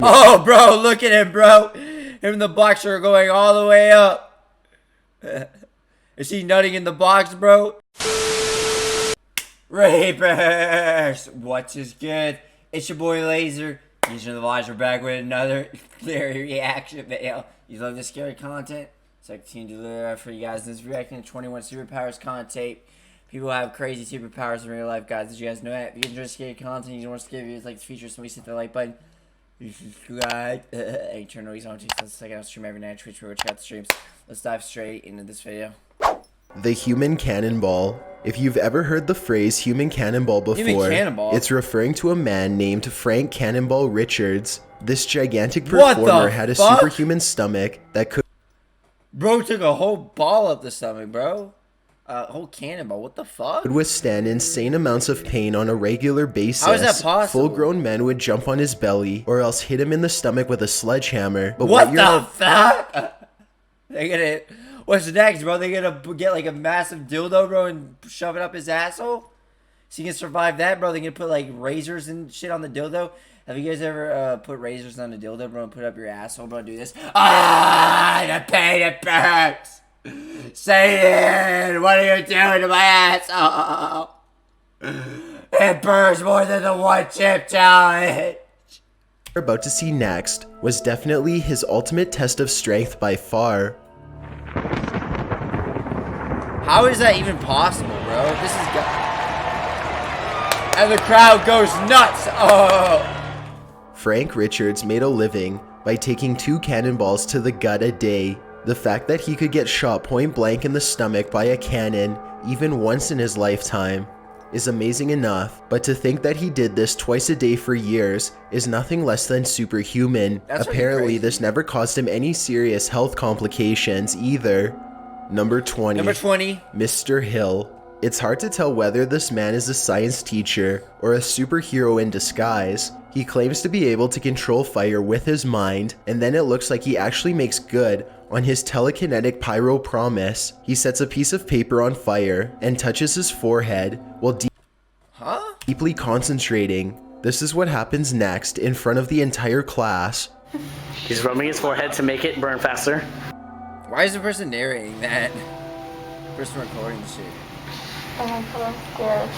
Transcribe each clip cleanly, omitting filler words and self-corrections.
Oh, bro, look at him, bro. Him and the boxer are going all the way up. Is he nutting in the box, bro? Rapers! What's is good? It's your boy Laser. Using the vlogs, we're back with another scary reaction video. You love this scary content? So I continue to deliver for you guys. This is reacting to 21 Superpowers content. People have crazy superpowers in real life, guys. Did you guys know that? If you enjoy scary content, you don't want to scare videos like this feature, somebody hit the like button. You subscribe and turn notifications on. Check out stream every night on Twitch. We'll check out the streams. Let's dive straight into this video. The human cannonball. If you've ever heard the phrase human cannonball before, it's referring to a man named Frank Cannonball Richards. This gigantic performer had a superhuman stomach that could... Bro took a whole ball up the stomach, bro. A whole cannonball. What the fuck? Would withstand insane amounts of pain on a regular basis. How is that possible? Full-grown men would jump on his belly or else hit him in the stomach with a sledgehammer. But what the fuck? They're gonna... What's next, bro? They gonna get like a massive dildo, bro, and shove it up his asshole? So you can survive that, bro? They gonna put like razors and shit on the dildo? Have you guys ever put razors on a dildo, bro, and put up your asshole, bro? Do this. Ah, the pain, it burns. Satan, what are you doing to my asshole? It burns more than the one chip challenge. We're about to see next was definitely his ultimate test of strength by far. How is that even possible, bro? This is and the crowd goes nuts. Oh. Frank Richards made a living by taking 2 cannonballs to the gut a day. The fact that he could get shot point blank in the stomach by a cannon even once in his lifetime is amazing enough, but to think that he did this twice a day for years is nothing less than superhuman. Apparently, this never caused him any serious health complications either. Number 20. Mr. Hill. It's hard to tell whether this man is a science teacher or a superhero in disguise. He claims to be able to control fire with his mind, and then it looks like he actually makes good on his telekinetic pyro promise. He sets a piece of paper on fire and touches his forehead while deeply concentrating. This is what happens next in front of the entire class. He's rubbing his forehead to make it burn faster. Why is the person narrating that? Person recording the shit. I'm scared.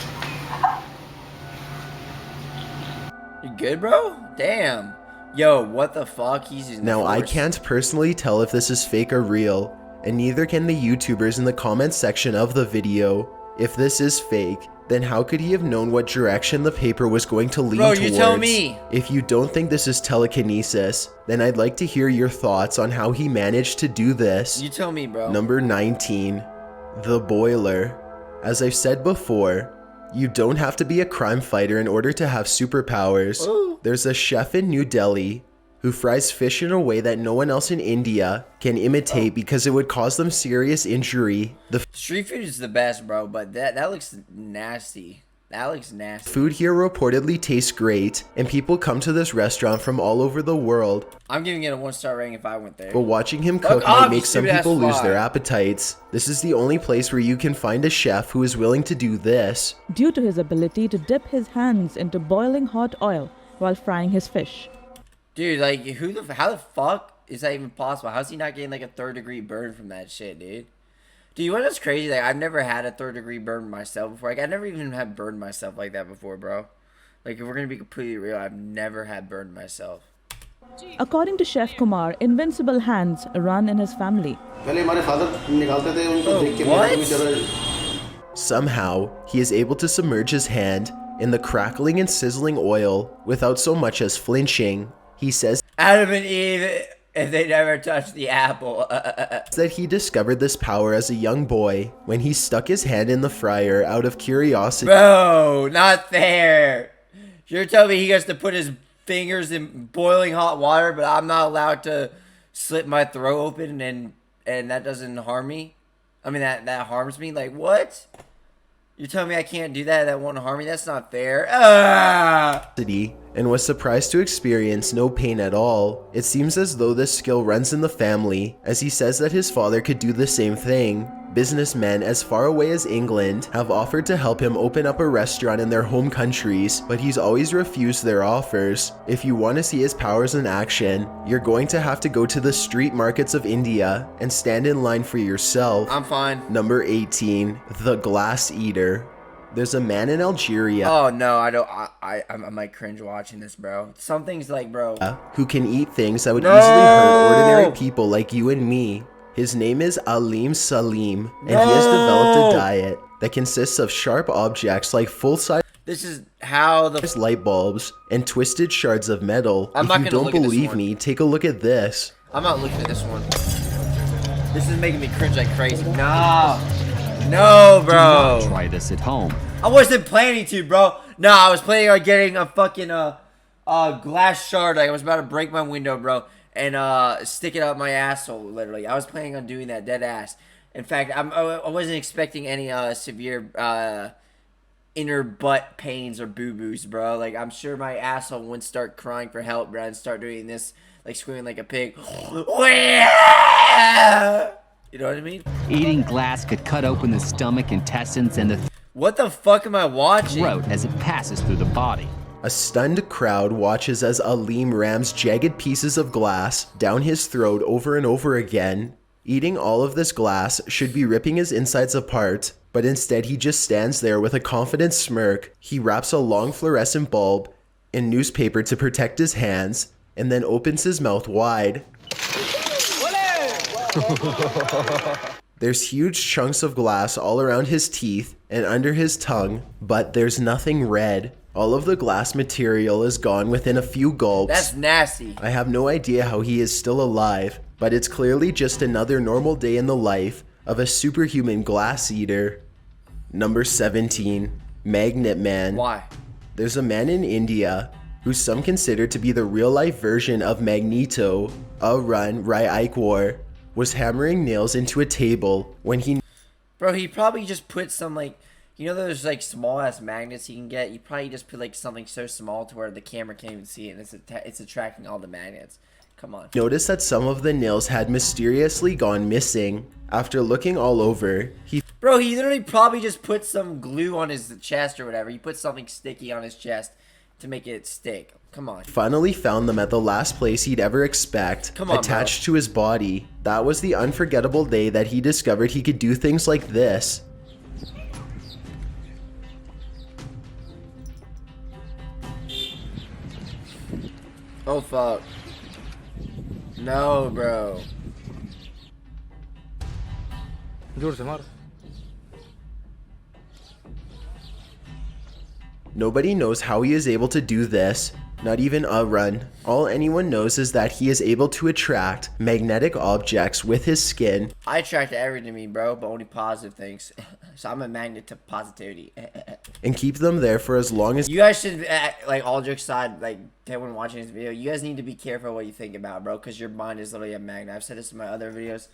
You good, bro? Damn. Yo, what the fuck? He's using Now, I can't personally tell if this is fake or real, and neither can the YouTubers in the comments section of the video. If this is fake, then how could he have known what direction the paper was going to lean towards? You tell me. If you don't think this is telekinesis, then I'd like to hear your thoughts on how he managed to do this. You tell me, bro. Number 19. The boiler. As I've said before, you don't have to be a crime fighter in order to have superpowers. Ooh. There's a chef in New Delhi who fries fish in a way that no one else in India can imitate because it would cause them serious injury. The street food is the best, bro, but that looks nasty. That looks nasty. Food here reportedly tastes great, and people come to this restaurant from all over the world. I'm giving it a 1-star rating if I went there. But watching him cook might make some people lose their appetites. This is the only place where you can find a chef who is willing to do this. Due to his ability to dip his hands into boiling hot oil while frying his fish. Dude, like, how the fuck is that even possible? How's he not getting like a 3rd-degree burn from that shit, dude? Dude, you know what's crazy? Like, I've never had a 3rd-degree burn myself before. Like, I never even had burned myself like that before, bro. Like, if we're gonna be completely real, I've never had burned myself. According to Chef Kumar, invincible hands run in his family. What? Somehow, he is able to submerge his hand in the crackling and sizzling oil without so much as flinching. He says Adam and Eve, if they never touched the apple. that he discovered this power as a young boy when he stuck his hand in the fryer out of curiosity. Bro, not fair. You're telling me he gets to put his fingers in boiling hot water, but I'm not allowed to slit my throat open and that doesn't harm me? I mean, that harms me? Like, what? You're telling me I can't do that? That won't harm me? That's not fair. And was surprised to experience no pain at all. It seems as though this skill runs in the family, as he says that his father could do the same thing. Businessmen as far away as England have offered to help him open up a restaurant in their home countries, but he's always refused their offers. If you want to see his powers in action, you're going to have to go to the street markets of India and stand in line for yourself. I'm fine. Number 18, the Glass Eater. There's a man in Algeria. Oh no, I don't. I might cringe watching this, bro. Some things like, bro, Who can eat things that would easily hurt ordinary people like you and me. His name is Aleem Salim, and he has developed a diet that consists of sharp objects like full-size This is how the light bulbs and twisted shards of metal. I'm If not you gonna don't look at this believe one. me, take a look at this. I'm not looking at this one. This is making me cringe like crazy. No, no, bro. Do not try this at home. I wasn't planning to, bro. No, I was planning on getting a fucking glass shard. Like I was about to break my window, bro, and stick it up my asshole. Literally, I was planning on doing that, dead ass. In fact, I wasn't expecting any severe inner butt pains or boo-boos, bro. Like I'm sure my asshole wouldn't start crying for help, bro, and start doing this, like screaming like a pig. You know what I mean? Eating glass could cut open the stomach, intestines, and the What the fuck am I watching? throat as it passes through the body. A stunned crowd watches as Aleem rams jagged pieces of glass down his throat over and over again. Eating all of this glass should be ripping his insides apart, but instead he just stands there with a confident smirk. He wraps a long fluorescent bulb in newspaper to protect his hands, and then opens his mouth wide. There's huge chunks of glass all around his teeth and under his tongue, but there's nothing red. All of the glass material is gone within a few gulps. That's nasty. I have no idea how he is still alive, but it's clearly just another normal day in the life of a superhuman glass eater. Number 17, Magnet Man. Why? There's a man in India who some consider to be the real-life version of Magneto, 𝐴𝐿 was hammering nails into a table when he Bro, he probably just put some, like, you know those, like, small-ass magnets you can get? He probably just put, like, something so small to where the camera can't even see it, and it's attracting all the magnets. Come on. noticed that some of the nails had mysteriously gone missing. After looking all over, he Bro, he literally probably just put some glue on his chest or whatever. He put something sticky on his chest to make it stick. Come on. finally found them at the last place he'd ever expect, Come on, attached to his body. That was the unforgettable day that he discovered he could do things like this. Oh, fuck. No, bro. Nobody knows how he is able to do this, not even 𝐴𝐿. All anyone knows is that he is able to attract magnetic objects with his skin. I attract everything to me, bro, but only positive things. So I'm a magnet to positivity. And keep them there for as long as You guys should, like, all jokes aside, like, everyone watching this video, you guys need to be careful what you think about, bro, because your mind is literally a magnet. I've said this in my other videos.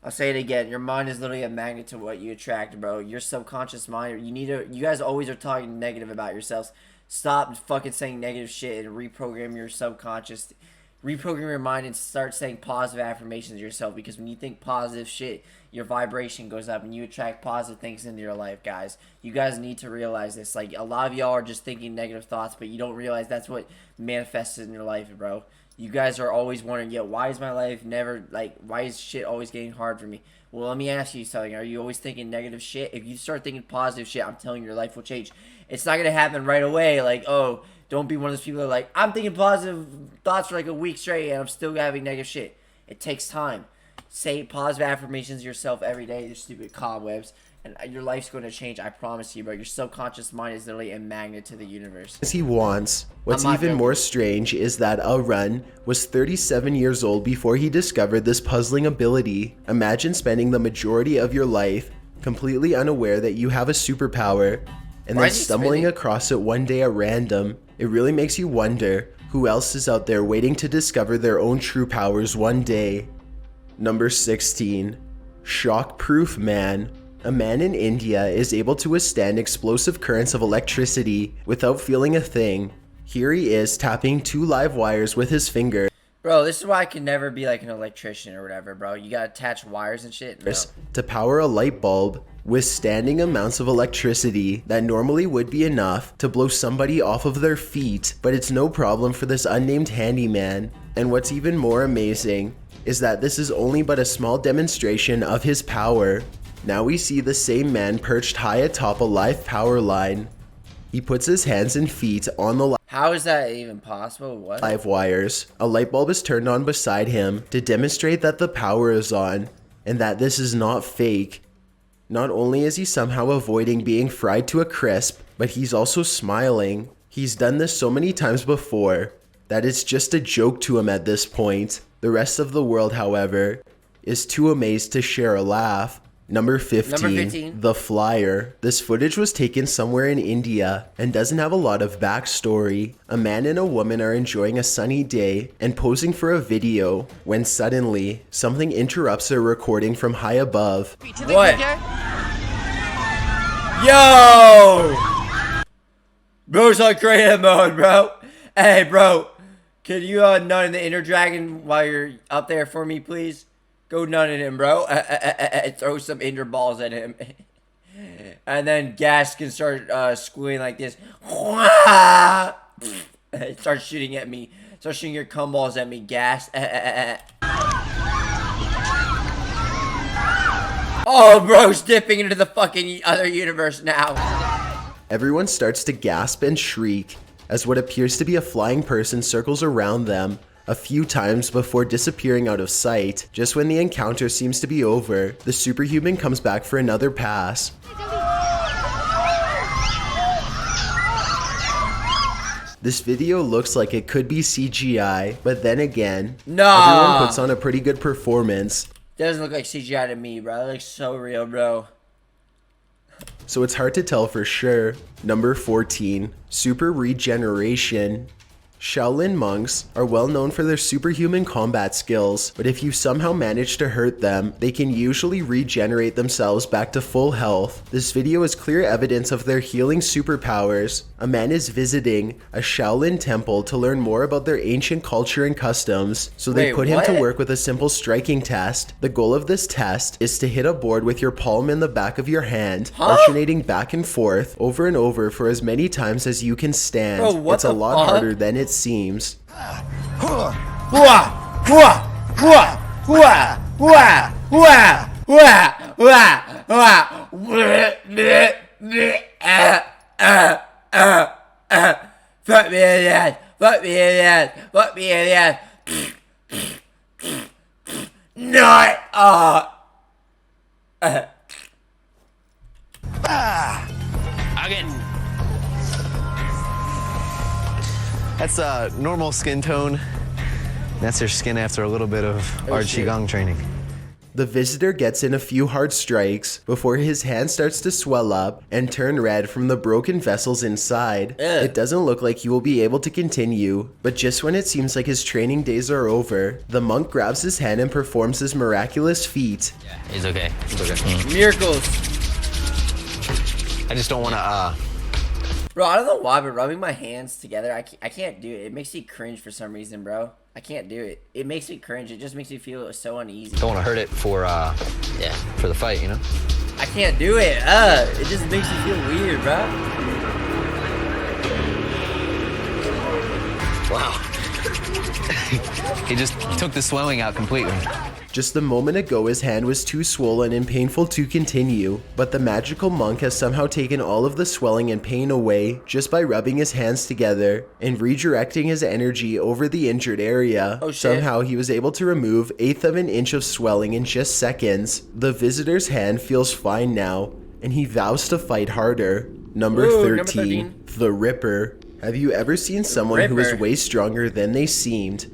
I'll say it again. Your mind is literally a magnet to what you attract, bro. Your subconscious mind, you guys always are talking negative about yourselves. Stop fucking saying negative shit and reprogram your subconscious. Reprogram your mind and start saying positive affirmations to yourself, because when you think positive shit, your vibration goes up and you attract positive things into your life, guys. You guys need to realize this. Like, a lot of y'all are just thinking negative thoughts, but you don't realize that's what manifests in your life, bro. You guys are always wondering, yo, why is my life never, like, why is shit always getting hard for me? Well, let me ask you something. Are you always thinking negative shit? If you start thinking positive shit, I'm telling you, your life will change. It's not going to happen right away. Like, oh, don't be one of those people that are like, I'm thinking positive thoughts for like a week straight and I'm still having negative shit. It takes time. Say positive affirmations to yourself every day, you stupid cobwebs, and your life's going to change. I promise you, bro. Your subconscious mind is literally a magnet to the universe. he wants. What's I'm not even joking. more strange is that 𝐴𝐿 was 37 years old before he discovered this puzzling ability. Imagine spending the majority of your life completely unaware that you have a superpower, and Why then is he stumbling spinning? across it one day at random. It really makes you wonder who else is out there waiting to discover their own true powers one day. Number 16. Shockproof Man. A man in India is able to withstand explosive currents of electricity without feeling a thing. Here he is tapping 2 live wires with his finger. Bro, this is why I can never be like an electrician or whatever, bro. You gotta attach wires and shit. No. To power a light bulb, withstanding amounts of electricity that normally would be enough to blow somebody off of their feet, but it's no problem for this unnamed handyman. And what's even more amazing is that this is only but a small demonstration of his power. Now we see the same man perched high atop a live power line. He puts his hands and feet on the How is that even possible? What? live wires. A light bulb is turned on beside him to demonstrate that the power is on and that this is not fake. Not only is he somehow avoiding being fried to a crisp, but he's also smiling. He's done this so many times before that it's just a joke to him at this point. The rest of the world, however, is too amazed to share a laugh. Number 15, The Flyer. This footage was taken somewhere in India and doesn't have a lot of backstory. A man and a woman are enjoying a sunny day and posing for a video when suddenly something interrupts their recording from high above. What? Yo! Bro's on creative mode, bro. Hey, bro. Can you nut in the inner dragon while you're up there for me, please? Go nut at him, bro. Throw some inner balls at him. And then gas can start squealing like this. Start shooting at me. Start shooting your cum balls at me, gas. Oh, bro's dipping into the fucking other universe now. Everyone starts to gasp and shriek as what appears to be a flying person circles around them a few times before disappearing out of sight. Just when the encounter seems to be over, the superhuman comes back for another pass. This video looks like it could be CGI, but then again, everyone puts on a pretty good performance. Doesn't look like CGI to me, bro. It looks so real, bro. So it's hard to tell for sure. Number 14, Super Regeneration. Shaolin monks are well known for their superhuman combat skills, but if you somehow manage to hurt them, they can usually regenerate themselves back to full health. This video is clear evidence of their healing superpowers. A man is visiting a Shaolin temple to learn more about their ancient culture and customs, so they put him to work with a simple striking test. The goal of this test is to hit a board with your palm in the back of your hand, alternating back and forth over and over for as many times as you can stand. Bro, it's a lot harder than it seems. Fuck me in the ass. Fuck me in the ass. Fuck me in the ass. Not. Again. That's a normal skin tone. That's her skin after a little bit of 𝐼𝐭'𝐬 training. The visitor gets in a few hard strikes before his hand starts to swell up and turn red from the broken vessels inside. It doesn't look like he will be able to continue, but just when it seems like his training days are over, the monk grabs his hand and performs his miraculous feat. Yeah, he's okay. He's okay. Miracles. I just don't want to, Bro, I don't know why, but rubbing my hands together, I can't do it. It makes me cringe for some reason, bro. I can't do it. It makes me cringe. It just makes me feel so uneasy. Don't want to hurt it for, yeah, for the fight, you know? I can't do it. It just makes me feel weird, bro. Wow. He just took the swelling out completely. Just a moment ago, his hand was too swollen and painful to continue, but the magical monk has somehow taken all of the swelling and pain away just by rubbing his hands together and redirecting his energy over the injured area. Oh, shit. Somehow he was able to remove 1/8 of an inch of swelling in just seconds. The visitor's hand feels fine now, and he vows to fight harder. Number 13, The Ripper. Have you ever seen someone who is way stronger than they seemed?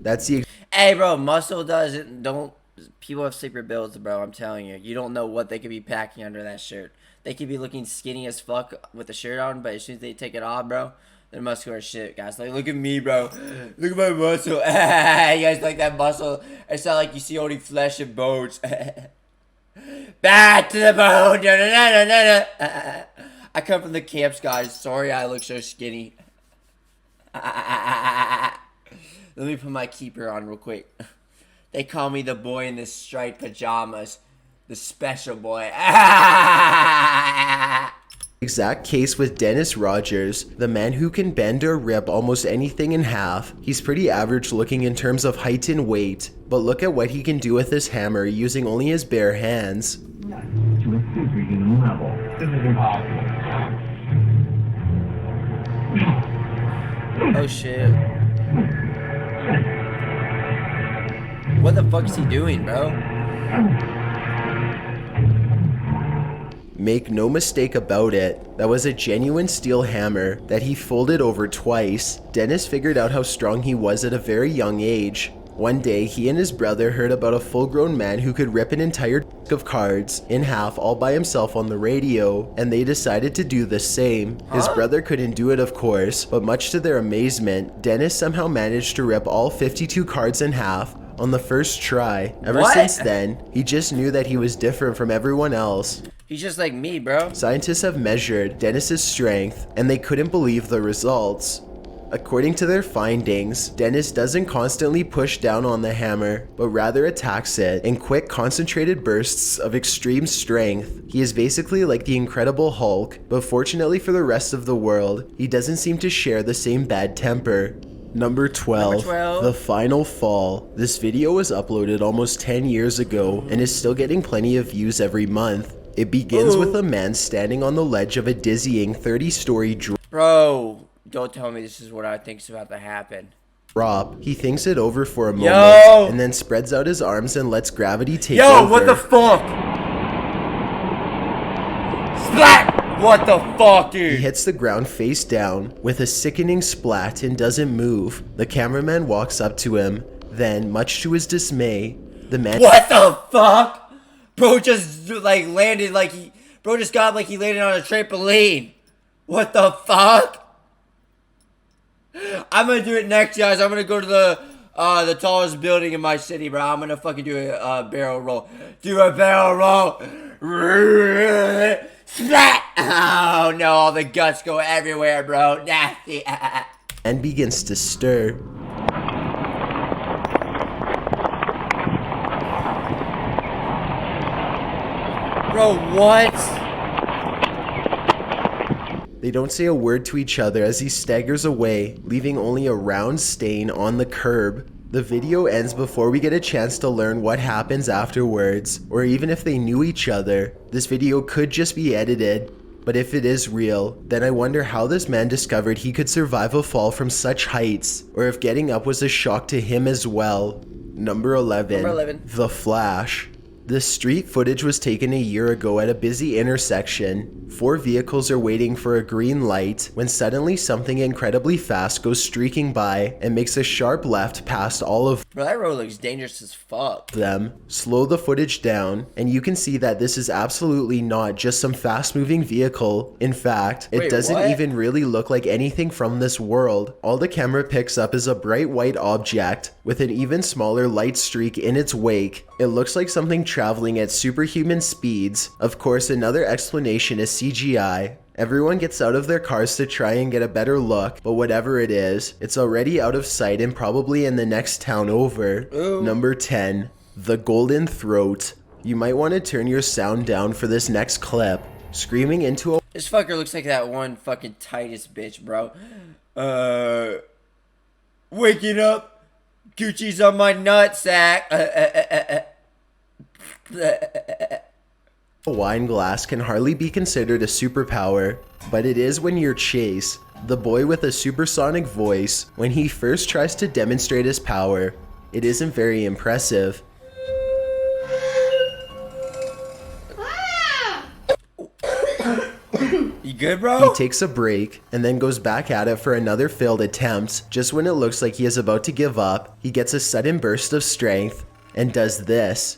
That's the Hey, bro, muscle don't people have sleeper builds, bro. I'm telling you, you don't know what they could be packing under that shirt. They could be looking skinny as fuck with the shirt on, but as soon as they take it off, bro, they're muscular as shit, guys. Like, look at me, bro. Look at my muscle. You guys like that muscle? It's not like you see only flesh and bones. Back to the bone. I come from the camps, guys. Sorry I look so skinny. Let me put my keeper on real quick. They call me the boy in the striped pajamas. The special boy. Exact case with Dennis Rogers, the man who can bend or rip almost anything in half. He's pretty average looking in terms of height and weight, but look at what he can do with his hammer using only his bare hands. To a superhuman level. This is impossible. Oh shit. What the fuck is he doing, bro? Make no mistake about it, that was a genuine steel hammer that he folded over twice. Dennis figured out how strong he was at a very young age. One day, he and his brother heard about a full-grown man who could rip an entire deck of cards in half all by himself on the radio, and they decided to do the same. His brother couldn't do it, of course, but much to their amazement, Dennis somehow managed to rip all 52 cards in half on the first try. Ever since then, he just knew that he was different from everyone else. He's just like me, bro. Scientists have measured Dennis's strength, and they couldn't believe the results. According to their findings, Dennis doesn't constantly push down on the hammer, but rather attacks it in quick, concentrated bursts of extreme strength. He is basically like the Incredible Hulk, but fortunately for the rest of the world, he doesn't seem to share the same bad temper. Number 12, The Final Fall. This video was uploaded almost 10 years ago and is still getting plenty of views every month. It begins with a man standing on the ledge of a dizzying 30-story Bro, don't tell me this is what I think's about to happen. drop. He thinks it over for a moment and then spreads out his arms and lets gravity take over. What the fuck? Splat! What the fuck, dude? He hits the ground face down with a sickening splat and doesn't move. The cameraman walks up to him. Then, much to his dismay, the man— What the fuck? Bro just like landed like he— Bro just got like he landed on a trampoline. What the fuck? I'm gonna do it next, guys. I'm gonna go to the tallest building in my city, bro. I'm gonna fucking do a barrel roll. Do a barrel roll. Splat! Oh no, all the guts go everywhere, bro. Nasty. And begins to stir. Bro, what? They don't say a word to each other as he staggers away, leaving only a round stain on the curb. The video ends before we get a chance to learn what happens afterwards, or even if they knew each other. This video could just be edited, but if it is real, then I wonder how this man discovered he could survive a fall from such heights, or if getting up was a shock to him as well. Number 11. The Flash. This street footage was taken a year ago at a busy intersection. 4 vehicles are waiting for a green light when suddenly something incredibly fast goes streaking by and makes a sharp left past all of Bro, that road looks dangerous as fuck. them. Slow the footage down and you can see that this is absolutely not just some fast-moving vehicle. In fact, it doesn't even really look like anything from this world. All the camera picks up is a bright white object with an even smaller light streak in its wake. It looks like something traveling at superhuman speeds. Of course, another explanation is CGI. Everyone gets out of their cars to try and get a better look, but whatever it is, it's already out of sight and probably in the next town over. Number 10. The Golden Throat. You might want to turn your sound down for this next clip. Screaming into a— This fucker looks like that one fucking tightest bitch, bro. Waking up, Gucci's on my nutsack. A wine glass can hardly be considered a superpower, but it is when you're Chase, the boy with a supersonic voice, when he first tries to demonstrate his power. It isn't very impressive. You good, bro? He takes a break and then goes back at it for another failed attempt. Just when it looks like he is about to give up, he gets a sudden burst of strength and does this.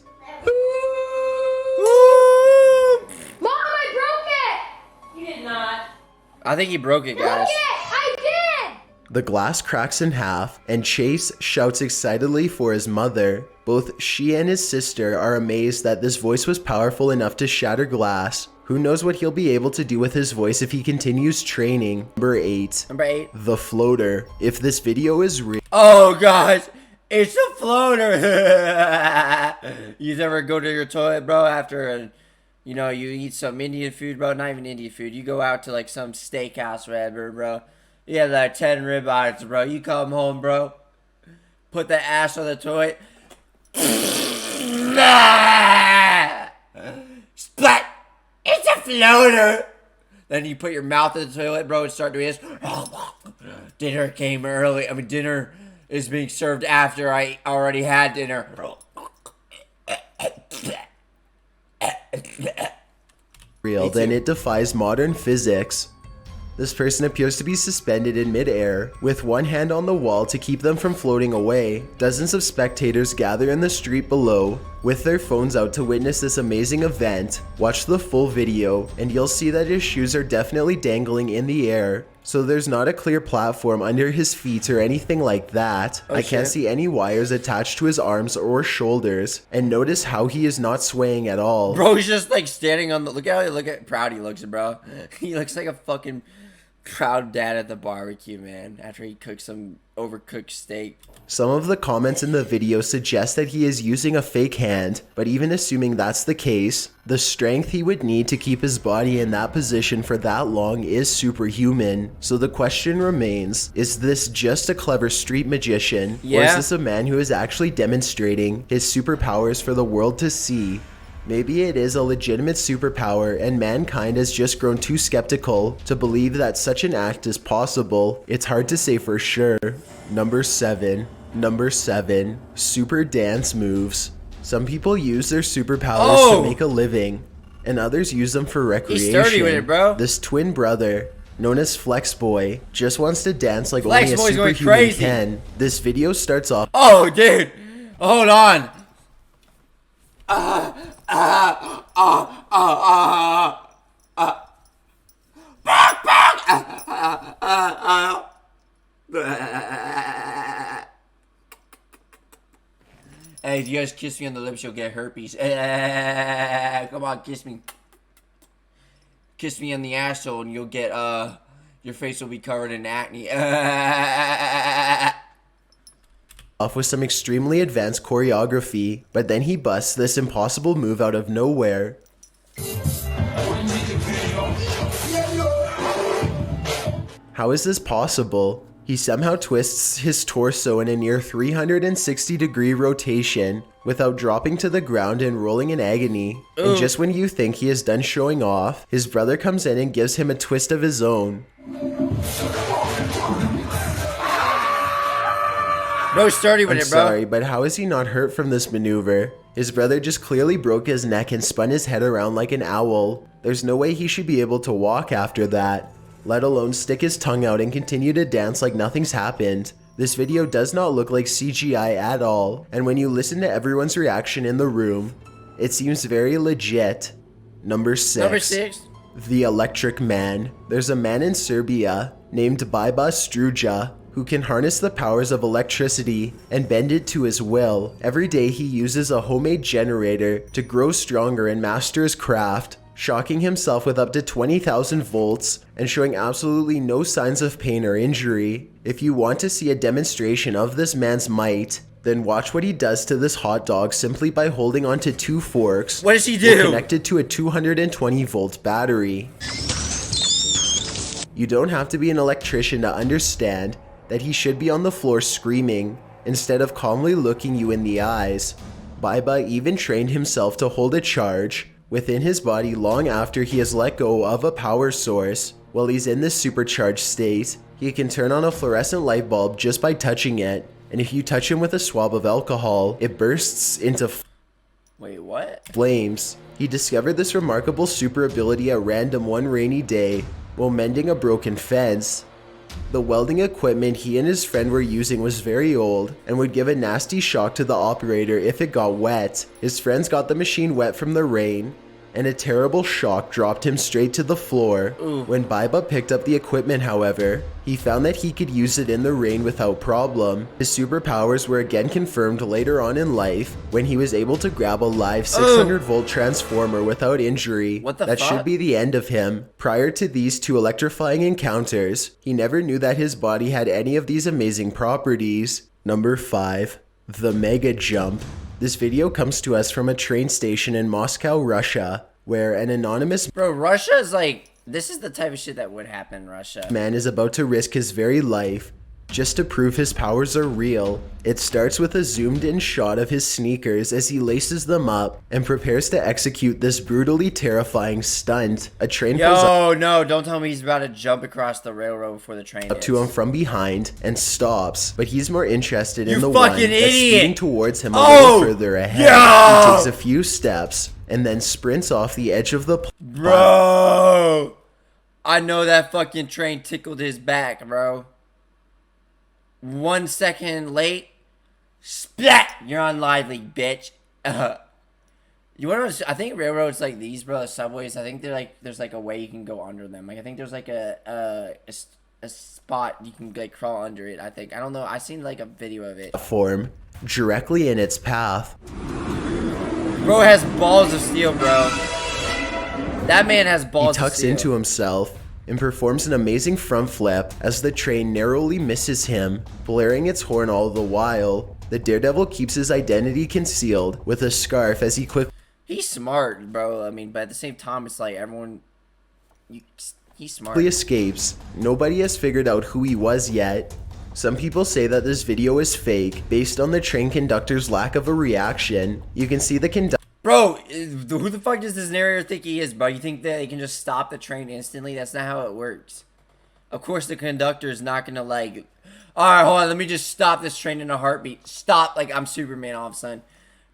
I think he broke it, guys. I did! The glass cracks in half, and Chase shouts excitedly for his mother. Both she and his sister are amazed that this voice was powerful enough to shatter glass. Who knows what he'll be able to do with his voice if he continues training. Number 8. The floater. If this video is real. Oh gosh, it's a floater. You ever go to your toilet, bro, after you eat some Indian food, bro? Not even Indian food. You go out to like some steakhouse, whatever, bro. You have like 10 ribeyes, bro. You come home, bro. Put the ass on the toilet. Splat. It's a floater. Then you put your mouth in the toilet, bro, and start doing this. Dinner came early. I mean, dinner is being served after I already had dinner. Real, then it defies modern physics. This person appears to be suspended in midair, with one hand on the wall to keep them from floating away. Dozens of spectators gather in the street below, with their phones out to witness this amazing event. Watch the full video, and you'll see that his shoes are definitely dangling in the air, so there's not a clear platform under his feet or anything like that. I can't see any wires attached to his arms or shoulders, and notice how he is not swaying at all. Bro, he's just like standing on the, look at proud he looks, bro. He looks like a fucking proud dad at the barbecue, man, after he cooks some overcooked steak. Some of the comments in the video suggest that he is using a fake hand, but even assuming that's the case, the strength he would need to keep his body in that position for that long is superhuman. So the question remains, is this just a clever street magician, or is this a man who is actually demonstrating his superpowers for the world to see? Maybe it is a legitimate superpower and mankind has just grown too skeptical to believe that such an act is possible. It's hard to say for sure. Number 7. Super dance moves. Some people use their superpowers to make a living, and others use them for recreation. He's sturdy with it, bro. This twin brother, known as Flex Boy, just wants to dance like Flex only a Boy's going superhuman crazy. can. This video starts off. Oh, dude. Hold on. Hey, if you guys kiss me on the lips, you'll get herpes. Come on, kiss me. Kiss me on the asshole and you'll get, your face will be covered in acne. Off with some extremely advanced choreography, but then he busts this impossible move out of nowhere. How is this possible? He somehow twists his torso in a near 360-degree rotation without dropping to the ground and rolling in agony. And just when you think he is done showing off, his brother comes in and gives him a twist of his own. Bro, sturdy with I'm it, bro. sorry, but how is he not hurt from this maneuver? His brother just clearly broke his neck and spun his head around like an owl. There's no way he should be able to walk after that, let alone stick his tongue out and continue to dance like nothing's happened. This video does not look like CGI at all, and when you listen to everyone's reaction in the room, it seems very legit. Number 6. The Electric Man. There's a man in Serbia named 𝐈𝐭'𝐬 who can harness the powers of electricity and bend it to his will. Every day he uses a homemade generator to grow stronger and master his craft, shocking himself with up to 20,000 volts and showing absolutely no signs of pain or injury. If you want to see a demonstration of this man's might, then watch what he does to this hot dog simply by holding onto 2 forks. What does he do? Connected to a 220 volt battery. You don't have to be an electrician to understand that he should be on the floor screaming instead of calmly looking you in the eyes. 𝐈𝐭'𝐬 even trained himself to hold a charge within his body long after he has let go of a power source. While he's in this supercharged state, he can turn on a fluorescent light bulb just by touching it, and if you touch him with a swab of alcohol, it bursts into flames. He discovered this remarkable super ability at random one rainy day while mending a broken fence. The welding equipment he and his friend were using was very old and would give a nasty shock to the operator if it got wet. His friends got the machine wet from the rain, and a terrible shock dropped him straight to the floor. Ooh. When 𝐈𝐵 picked up the equipment, however, he found that he could use it in the rain without problem. His superpowers were again confirmed later on in life when he was able to grab a live 600-volt transformer without injury. What the That fuck? should be the end of him. Prior to these two electrifying encounters, he never knew that his body had any of these amazing properties. Number 5. The Mega Jump. This video comes to us from a train station in Moscow, Russia, where an anonymous Bro, Russia is like, this is the type of shit that would happen in Russia. man is about to risk his very life just to prove his powers are real. It starts with a zoomed in shot of his sneakers as he laces them up and prepares to execute this brutally terrifying stunt. A train pulls Yo, no, don't tell me he's about to jump across the railroad before the train up to him from behind and stops, but he's more interested in You the one fucking that's idiot! speeding towards him a Oh, little further ahead. yo! He takes a few steps and then sprints off the edge of the Bro, I know that fucking train tickled his back, bro. 1 second late, splat! You're on lively, bitch. You want to? I think railroads like these, bro, the subways. I think they're like there's like a way you can go under them. Like I think there's like a spot you can like crawl under it. I think I don't know. I seen like a video of it. Form directly in its path. Bro has balls of steel, bro. That man has He balls. tucks of steel. into himself and performs an amazing front flip as the train narrowly misses him, blaring its horn all the while. The daredevil keeps his identity concealed with a scarf as he quickly He's smart, bro. I mean, but at the same time, it's like everyone. He's smart. escapes. Nobody has figured out who he was yet. Some people say that this video is fake based on the train conductor's lack of a reaction. You can see the conductor. Bro, who the fuck does this narrator think he is, bro? You think that he can just stop the train instantly? That's not how it works. Of course, the conductor is not gonna like, all right, hold on, let me just stop this train in a heartbeat. Stop, like I'm Superman all of a sudden,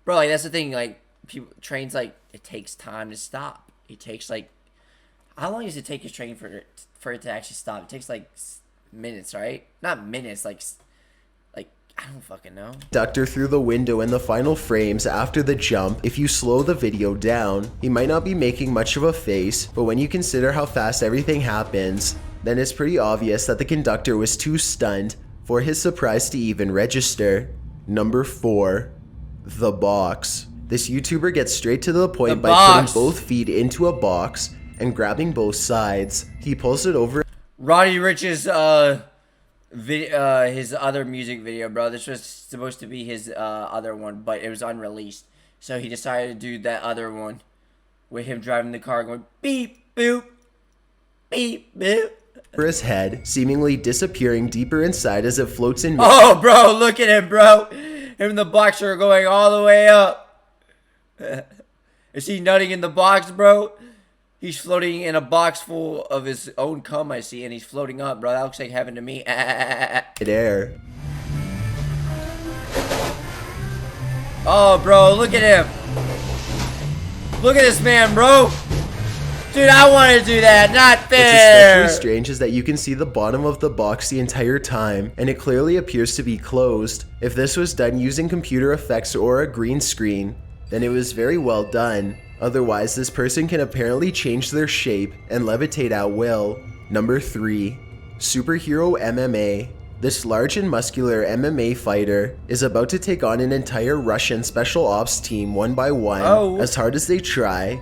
bro. Like that's the thing. Like people, trains like it takes time to stop. It takes like, how long does it take a train for it to actually stop? It takes like minutes, right? Not minutes, like I don't fucking know. Conductor through the window in the final frames after the jump. If you slow the video down, he might not be making much of a face, but when you consider how fast everything happens, then it's pretty obvious that the conductor was too stunned for his surprise to even register. Number 4. The box. This YouTuber gets straight to the point by putting both feet into a box and grabbing both sides. He pulls it over. Roddy Rich's his other music video, bro. This was supposed to be his other one, but it was unreleased. So he decided to do that other one with him driving the car going beep boop, beep boop. For his head, seemingly disappearing deeper inside as it floats in. Oh, bro, look at him, bro. Him and the box are going all the way up. Is he nutting in the box, bro? He's floating in a box full of his own cum, I see, and he's floating up, bro. That looks like heaven to me. Air. Oh, bro, look at him. Look at this man, bro. Dude, I want to do that. Not fair. What's especially strange is that you can see the bottom of the box the entire time, and it clearly appears to be closed. If this was done using computer effects or a green screen, then it was very well done. Otherwise, this person can apparently change their shape and levitate at will. Number 3. Superhero MMA. This large and muscular MMA fighter is about to take on an entire Russian special ops team one by one. As hard as they try.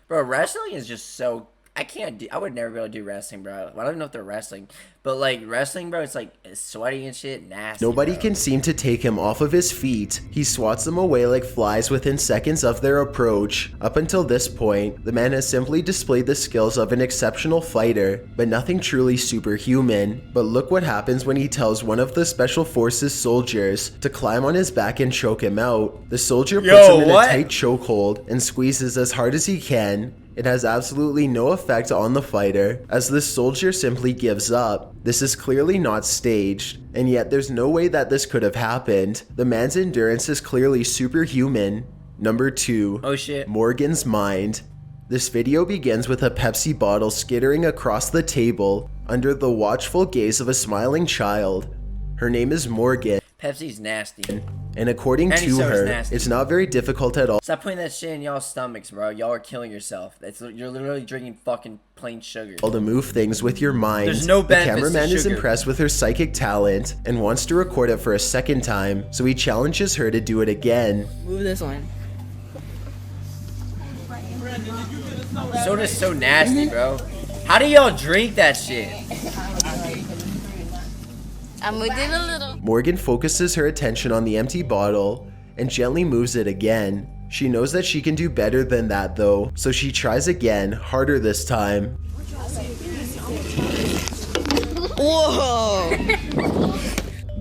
Bro, wrestling is just so... I would never be able to do wrestling, bro. I don't even know if they're wrestling. But, like, wrestling, bro, it's, like, sweaty and shit. Nasty, Nobody bro. can seem to take him off of his feet. He swats them away like flies within seconds of their approach. Up until this point, the man has simply displayed the skills of an exceptional fighter, but nothing truly superhuman. But look what happens when he tells one of the Special Forces soldiers to climb on his back and choke him out. The soldier puts him in a tight chokehold and squeezes as hard as he can. It has absolutely no effect on the fighter, as the soldier simply gives up. This is clearly not staged, and yet there's no way that this could have happened. The man's endurance is clearly superhuman. Number 2. Oh shit. Morgan's mind. This video begins with a Pepsi bottle skittering across the table under the watchful gaze of a smiling child. Her name is Morgan. Pepsi's nasty. And according Any to soda's her, nasty. it's not very difficult at all Stop putting that shit in y'all's stomachs, bro. Y'all are killing yourself. You're literally drinking fucking plain sugar. to move things with your mind. There's no The benefits to cameraman is sugar. impressed with her psychic talent and wants to record it for a second time, so he challenges her to do it again. Move this one. Soda's so nasty, bro. How do y'all drink that shit? I moved it a little. Morgan focuses her attention on the empty bottle and gently moves it again. She knows that she can do better than that though, so she tries again, harder this time. Whoa!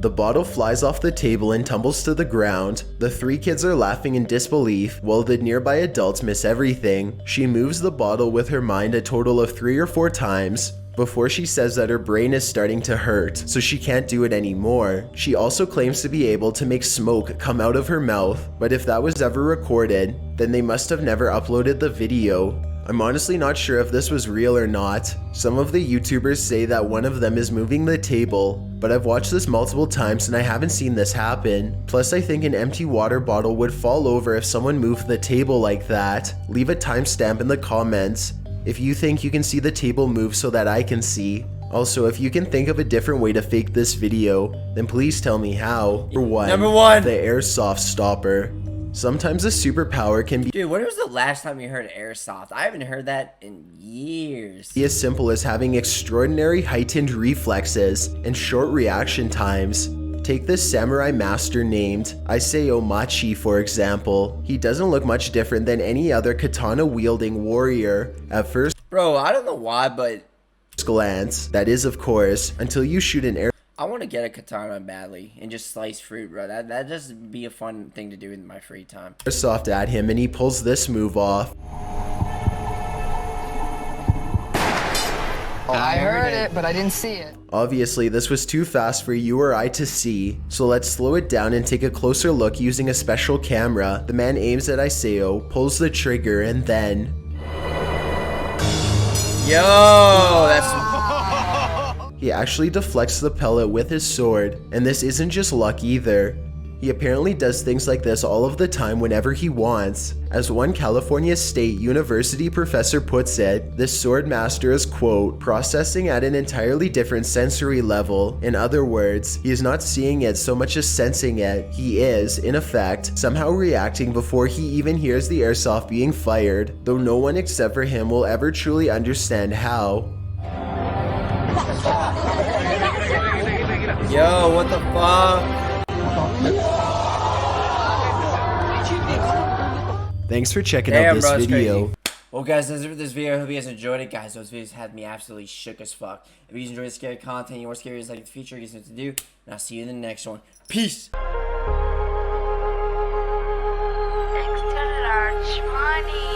The bottle flies off the table and tumbles to the ground. The three kids are laughing in disbelief, while the nearby adults miss everything. She moves the bottle with her mind a total of 3 or 4 times before she says that her brain is starting to hurt, so she can't do it anymore. She also claims to be able to make smoke come out of her mouth, but if that was ever recorded, then they must have never uploaded the video. I'm honestly not sure if this was real or not. Some of the YouTubers say that one of them is moving the table, but I've watched this multiple times and I haven't seen this happen. Plus I think an empty water bottle would fall over if someone moved the table like that. Leave a timestamp in the comments if you think you can see the table move so that I can see. Also, if you can think of a different way to fake this video, then please tell me how. Number one, the airsoft stopper. Sometimes a superpower can be dude, when was the last time you heard airsoft? I haven't heard that in years. as simple as having extraordinary heightened reflexes and short reaction times. Take this samurai master named 𝐈𝐭'𝐬 for example. He doesn't look much different than any other katana-wielding warrior at first Bro, I don't know why, but glance. That is, of course, until you shoot an I want to get a katana badly and just slice fruit, bro. That'd just be a fun thing to do in my free time. airsoft at him and he pulls this move off. I heard it, but I didn't see it. Obviously, this was too fast for you or I to see, so let's slow it down and take a closer look using a special camera. The man aims at 𝐈𝐭'𝐬, pulls the trigger, and then... Yo, that's... He actually deflects the pellet with his sword, and this isn't just luck either. He apparently does things like this all of the time whenever he wants. As one California State University professor puts it, this sword master is, quote, processing at an entirely different sensory level. In other words, he is not seeing it so much as sensing it. He is, in effect, somehow reacting before he even hears the airsoft being fired, though no one except for him will ever truly understand how. Yo, what the fuck? Thanks for checking out this video. Crazy. Well, guys, that's it for this video. I hope you guys enjoyed it. Guys, those videos had me absolutely shook as fuck. If you guys enjoy scary content, you want scary like the future, you guys know what to do. And I'll see you in the next one. Peace. Extra large money.